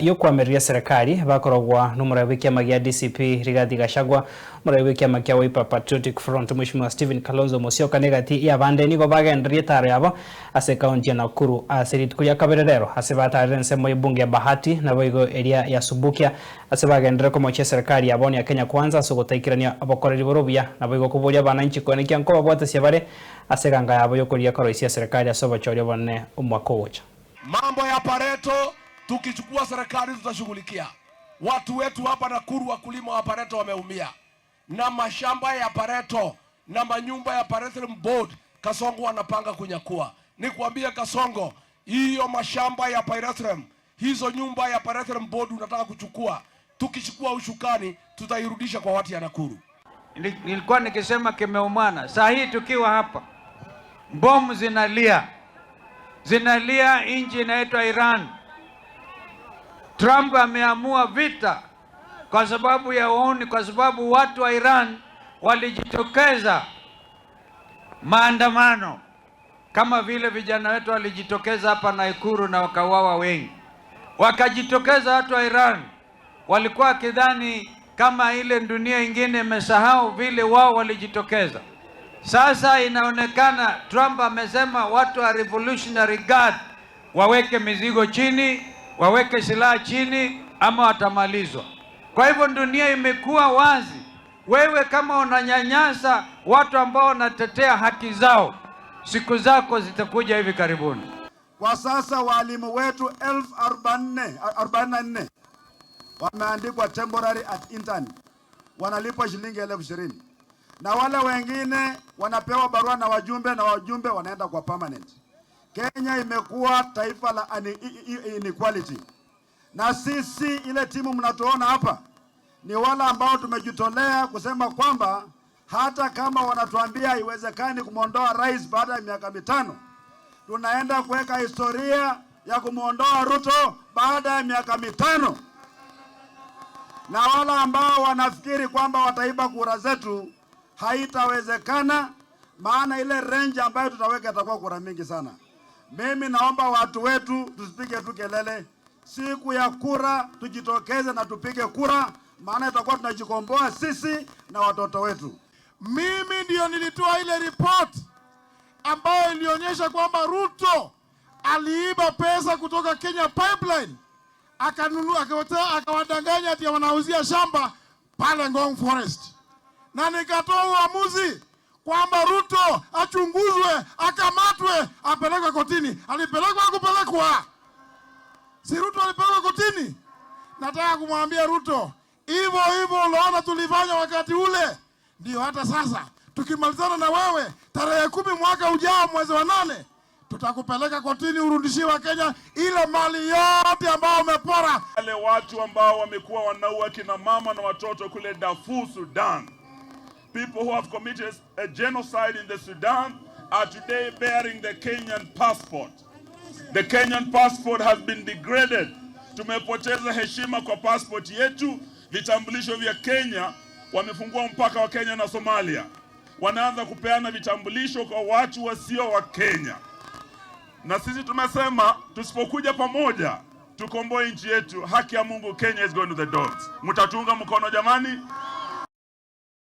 Yokwameria serikali bakorogwa n'umurabe w'ikiama gya DCP Rigathi Gachagua umurabe w'ikiama kya Wiper Patriotic Front Mheshimiwa Stephen Kalonzo Musyoka negati yabande nigo bagenderie tare yabo ase kaunti ya Nakuru ase kuya kaberero ase batarire nsemo y'ibunge ya Bahati na boigo area ya Subukia ase bagendere ko moche serikali yaboni ya Kenya Kwanza so gutaikirania abakoreri borobia na boigo kuboria bananchi kwenekia nko babwate syabare ase ganga yabo yokoria koroisia serikali asoba chorio bonne umwaka wocha mambo ya Pareto. Tukichukua serikali tutashughulikia. Watu wetu hapa Nakuru, wakulima wa Pareto wameumia. Na mashamba ya Pareto na manyumba ya Pareto Board Kasongo wanapanga kunyakua. Nikwambia Kasongo, hiyo mashamba ya Pareto, hizo nyumba ya Pareto Board unataka kuchukua. Tukichukua ushukani tutairudisha kwa watu ya Nakuru. Nilikuwa nikisema kimeumana. Saa hii tukiwa hapa, bomu zinalia. Zinalia nchi inaitwa Iran. Trump ameamua vita kwa sababu ya uoni, kwa sababu watu wa Iran walijitokeza maandamano kama vile vijana wetu walijitokeza hapa Nakuru na wakawawa wengi. Wakajitokeza watu wa Iran, walikuwa kidhani kama ile dunia ingine imesahau vile wao walijitokeza. Sasa inaonekana Trump amesema watu wa Revolutionary Guard waweke mizigo chini, waweke silaha chini ama watamalizwa. Kwa hivyo dunia imekuwa wazi. Wewe kama unanyanyasa watu ambao wanatetea haki zao, siku zako zitakuja hivi karibuni. Kwa sasa walimu wetu 44,000 wameandikwa temporary at intern, wanalipwa shilingi 20,000. Na wale wengine wanapewa barua na wajumbe wanaenda kwa permanent. Kenya imekuwa taifa la inequality. Na sisi ile timu mnatuona hapa ni wale ambao tumejitolea kusema kwamba hata kama wanatuambia haiwezekani kumuondoa rais baada ya miaka 5, tunaenda kuweka historia ya kumuondoa Ruto baada ya miaka 5. Na wale ambao wanafikiri kwamba wataiba kura zetu, haitawezekana, maana ile range ambayo tutaweka itakuwa kura mingi sana. Mimi naomba watu wetu tusipige tu kelele. Siku ya kura tujitokeze na tupige kura, maana itakuwa tunajikomboa sisi na watoto wetu. Mimi ndio nilitoa ile report ambayo ilionyesha kwamba Ruto aliiba pesa kutoka Kenya Pipeline, akanunua akawadanganya ati wanauzia shamba pale Ngong Forest. Na nikatoa uamuzi kwamba Ruto achunguzwe, akamatwe, apelekwe kotini. Alipelekwa kupelekwa? Si Ruto alipelekwa kotini? Nataka kumwambia Ruto, hivyo unaona tulifanya wakati ule, ndio hata sasa tukimalizana na wewe tarehe 10 mwaka ujao mwezi wa 8 tutakupeleka kotini, urudishiwe Kenya ile mali yote ambayo umepora. Wale watu ambao wamekuwa wanaua kina mama na watoto kule Darfur, Sudan, people who have committed a genocide in the Sudan are today bearing the Kenyan passport. The Kenyan passport has been degraded. Tumepoteza heshima kwa passport yetu. Vitambulisho vya Kenya, wamefungua mpaka wa Kenya na Somalia. Wanaanza kupeana vitambulisho kwa watu wasio wa Kenya. Na sisi tumesema tusipokuja pamoja tukomboe nchi yetu, haki ya Mungu, Kenya is going to the dogs. Mtatunga mkono jamani?